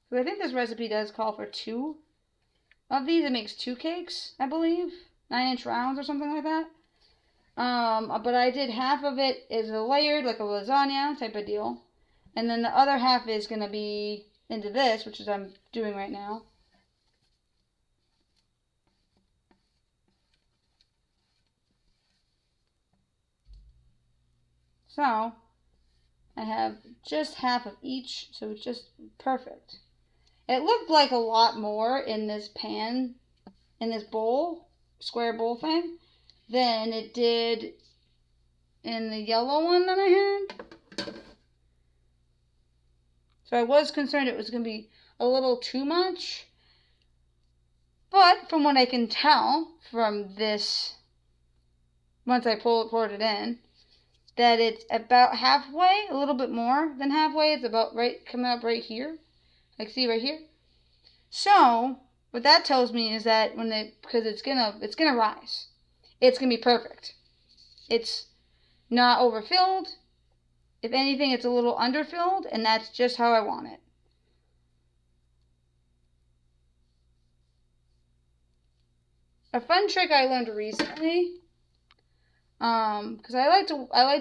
So I think this recipe does call for 2 of these. It makes 2 cakes, I believe. 9-inch rounds or something like that. But I did half of it is a layered, like a lasagna type of deal. And then the other half is going to be into this, which is I'm doing right now. So, I have just half of each, so it's just perfect. It looked like a lot more in this pan, in this bowl, square bowl thing, than it did in the yellow one that I had. So I was concerned it was going to be a little too much. But from what I can tell from this, once I poured it in, that it's about halfway, a little bit more than halfway. It's about right, coming up right here. Like, see right here? So, what that tells me is that because it's gonna rise. It's gonna be perfect. It's not overfilled. If anything, it's a little underfilled, and that's just how I want it. A fun trick I learned recently, because I like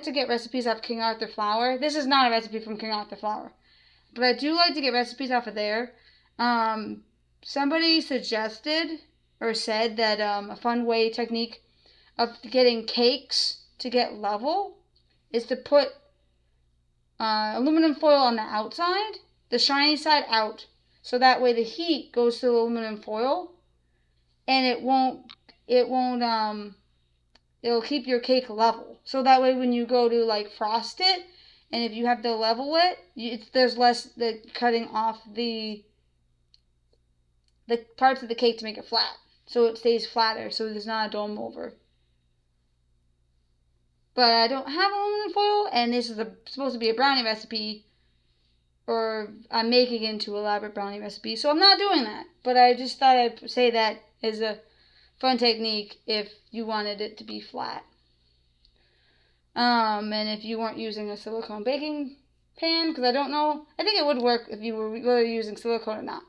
to get recipes off King Arthur flour. This is not a recipe from King Arthur flour, but I do like to get recipes off of there. Somebody suggested or said that a fun technique of getting cakes to get level is to put aluminum foil on the outside, the shiny side out. So that way the heat goes to the aluminum foil and it'll keep your cake level. So that way when you go to like frost it, and if you have to level it, there's less the cutting off the parts of the cake to make it flat. So it stays flatter, so there's not a dome over. But I don't have aluminum foil, and this is supposed to be a brownie recipe, or I'm making it into an elaborate brownie recipe, so I'm not doing that. But I just thought I'd say that as a fun technique if you wanted it to be flat. And if you weren't using a silicone baking pan, because I don't know, I think it would work if you were really using silicone or not.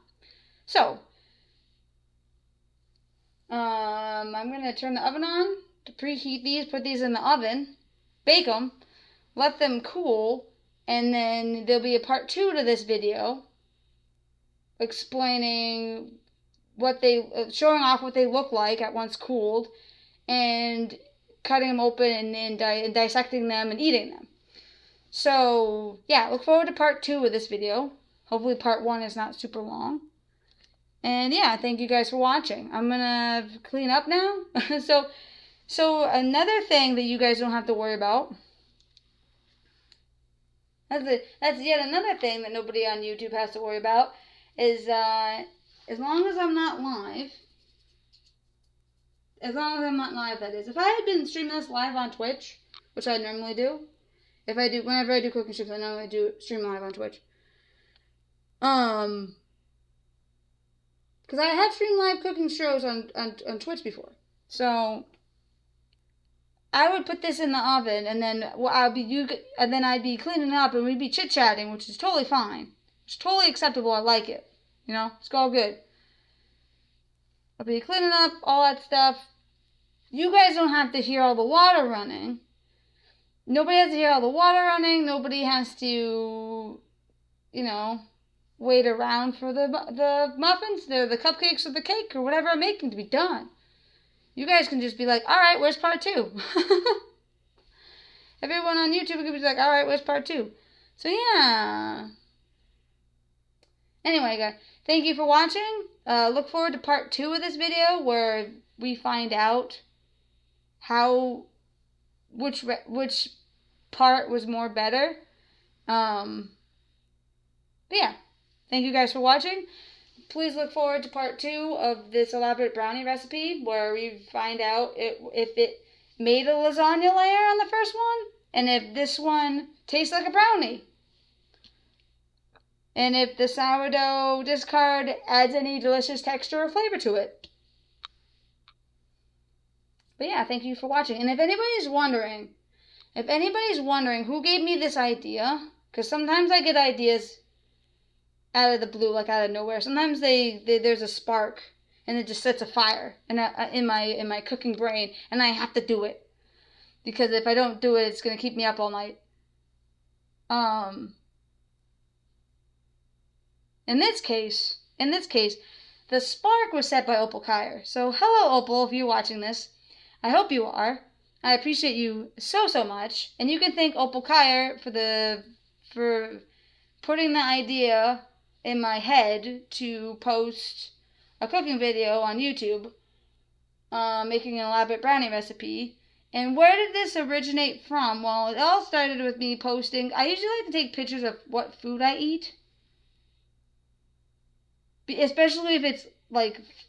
So, I'm going to turn the oven on to preheat these, put these in the oven, bake them, let them cool, and then there'll be a part 2 to this video explaining showing off what they look like at once cooled, and cutting them open and dissecting them and eating them. So, yeah, look forward to part 2 of this video. Hopefully part 1 is not super long. And yeah, thank you guys for watching. I'm gonna clean up now. So another thing that you guys don't have to worry about, that's yet another thing that nobody on YouTube has to worry about, is as long as I'm not live, that is. If I had been streaming this live on Twitch, which I normally do, whenever I do cooking streams, I normally stream live on Twitch. Because I have streamed live cooking shows on Twitch before. So I would put this in the oven, and then I'd be cleaning up, and we'd be chit-chatting, which is totally fine. It's totally acceptable. I like it. You know, it's all good. I'll be cleaning up, all that stuff. You guys don't have to hear all the water running. Nobody has to hear all the water running. Nobody has to, wait around for the muffins, the cupcakes, or the cake, or whatever I'm making to be done. You guys can just be like, all right, where's part 2? Everyone on YouTube can be like, all right, where's part 2? So, yeah. Anyway, guys, thank you for watching. Look forward to part 2 of this video, where we find out which part was more better. But yeah, thank you guys for watching. Please look forward to part 2 of this elaborate brownie recipe, where we find out if it made a lasagna layer on the first one, and if this one tastes like a brownie. And if the sourdough discard adds any delicious texture or flavor to it. But yeah, thank you for watching. And if anybody's wondering who gave me this idea, because sometimes I get ideas out of the blue, like out of nowhere. Sometimes there's a spark, and it just sets a fire in my cooking brain, and I have to do it, because if I don't do it, it's gonna keep me up all night. In this case, the spark was set by Opal Kyer. So hello, Opal, if you're watching this. I hope you are. I appreciate you so much, and you can thank Opal Kyer for putting the idea in my head to post a cooking video on YouTube, making an elaborate brownie recipe. And where did this originate from? Well, it all started with me posting. I usually like to take pictures of what food I eat, especially if it's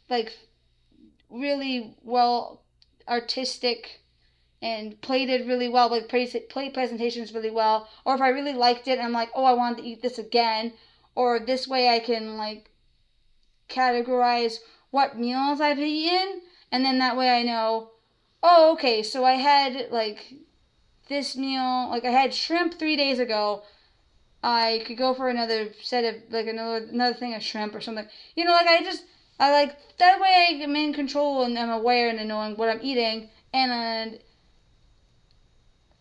like really well artistic and plated really well, like plate presentations really well, or if I really liked it and I'm like, oh, I wanted to eat this again, or this way I can like categorize what meals I've eaten, and then that way I know, oh, okay, so I had like this meal, like I had shrimp 3 days ago, I could go for another set of, like, another thing of shrimp or something. Like, I like, that way I am in control and I'm aware and knowing what I'm eating, and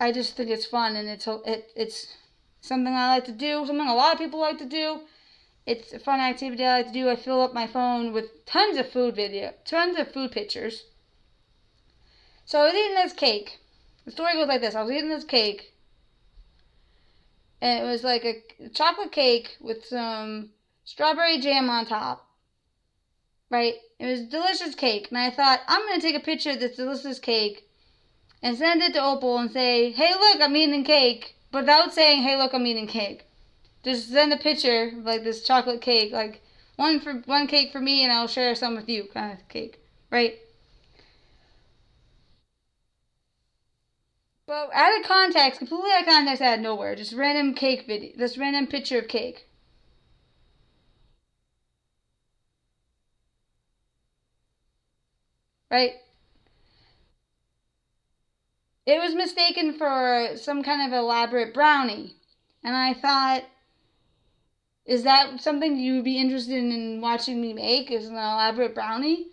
I just think it's fun, and it's something I like to do, something a lot of people like to do. It's a fun activity I like to do. I fill up my phone with tons of food pictures. So I was eating this cake. The story goes like this. I was eating this cake, And it was like a chocolate cake with some strawberry jam on top. Right? It was delicious cake. And I thought, I'm going to take a picture of this delicious cake and send it to Opal and say, hey, look, I'm eating cake. But without saying, hey, look, I'm eating cake. Just send a picture of like this chocolate cake. Like one cake for me and I'll share some with you kind of cake. Right? But out of context, completely out of context, out of nowhere. Just random cake video. This random picture of cake. Right? It was mistaken for some kind of elaborate brownie. And I thought, is that something you would be interested in watching me make? Is an elaborate brownie?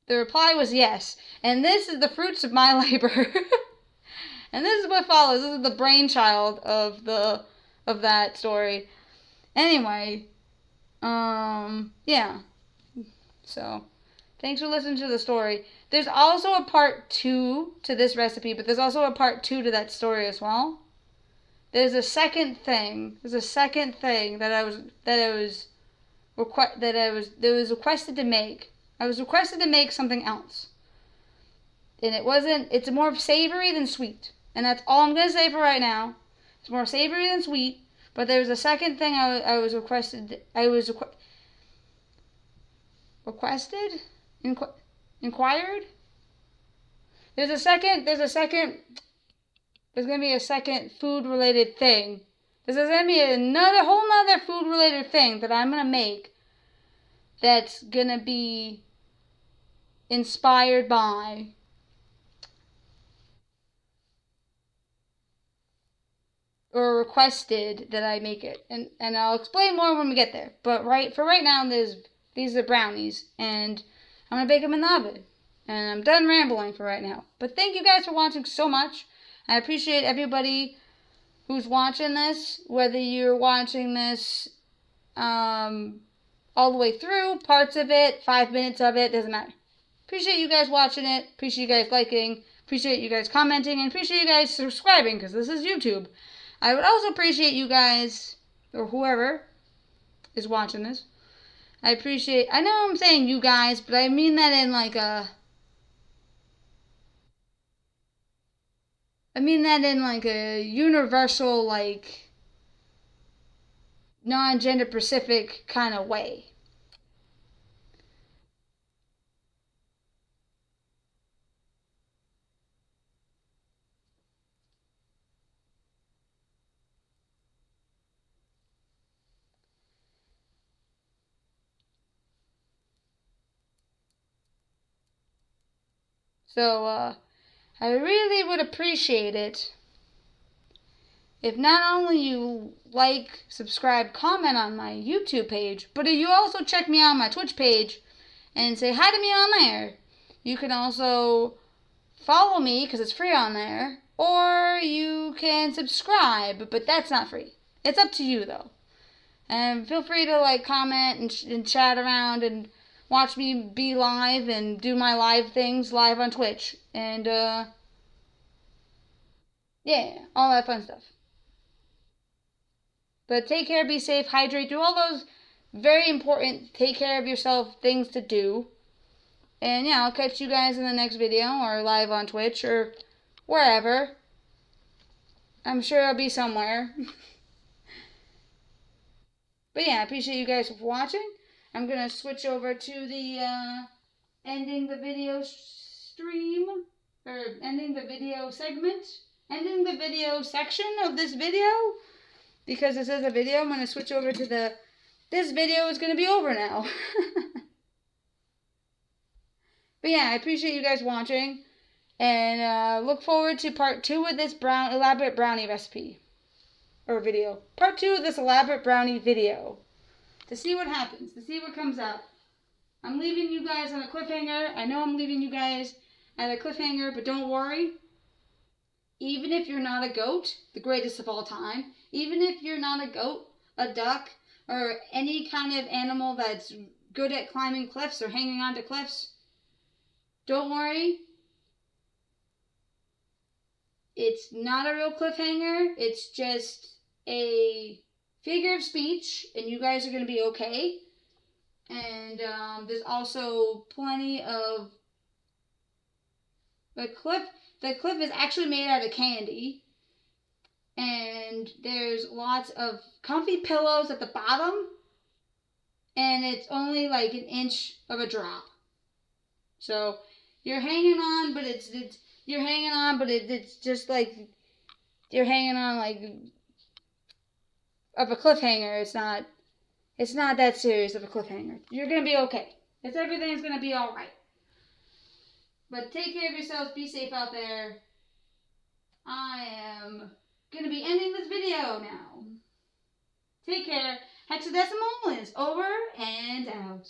The reply was yes. And this is the fruits of my labor. And this is what follows. This is the brainchild of that story. Anyway, yeah. So, thanks for listening to the story. There's also a part 2 to this recipe, but there's also a part 2 to that story as well. There's a second thing. There's a second thing that I was requested to make. I was requested to make something else. And it's more savory than sweet. And that's all I'm going to say for right now. It's more savory than sweet. But there was a second thing I was requested. Requested? Inquired? There's going to be a second food related thing. There's going to be whole nother food related thing that I'm going to make that's going to be inspired by or requested that I make it. And I'll explain more when we get there. But for right now, these are brownies. And I'm going to bake them in the oven. And I'm done rambling for right now. But thank you guys for watching so much. I appreciate everybody who's watching this. Whether you're watching this all the way through, parts of it, 5 minutes of it, doesn't matter. Appreciate you guys watching it. Appreciate you guys liking. Appreciate you guys commenting. And appreciate you guys subscribing because this is YouTube. I would also appreciate you guys, or whoever is watching this. I know I'm saying you guys, but I mean that in like a universal, like, non-gender specific kind of way. So, I really would appreciate it if not only you like, subscribe, comment on my YouTube page, but you also check me out on my Twitch page and say hi to me on there. You can also follow me because it's free on there, or you can subscribe, but that's not free. It's up to you though. And feel free to like comment and chat around and watch me be live and do my live things live on Twitch. And yeah, all that fun stuff. But take care, be safe, hydrate, do all those very important take care of yourself things to do. And yeah, I'll catch you guys in the next video or live on Twitch or wherever. I'm sure I'll be somewhere. But yeah, I appreciate you guys for watching. I'm going to switch over to the ending the video stream, or ending the video segment, ending the video section of this video. Because this is a video, I'm going to switch over to this video is going to be over now. But yeah, I appreciate you guys watching. And look forward to part 2 of this elaborate brownie recipe. Or video. Part 2 of this elaborate brownie video. To see what happens. To see what comes out. I'm leaving you guys on a cliffhanger. I know I'm leaving you guys at a cliffhanger, but don't worry. Even if you're not a goat, the greatest of all time, even if you're not a goat, a duck, or any kind of animal that's good at climbing cliffs or hanging onto cliffs, don't worry. it's not a real cliffhanger. It's just a figure of speech, and you guys are going to be okay. And there's also plenty of the cliff. The cliff is actually made out of candy, and there's lots of comfy pillows at the bottom, and it's only like an inch of a drop. So you're hanging on, but it's you're hanging on, but it's just like you're hanging on like of a cliffhanger. It's not that serious of a cliffhanger. You're gonna be okay. Everything's gonna be all right. But take care of yourselves. Be safe out there. I am gonna be ending this video now. Take care. Hexadecimal is over and out.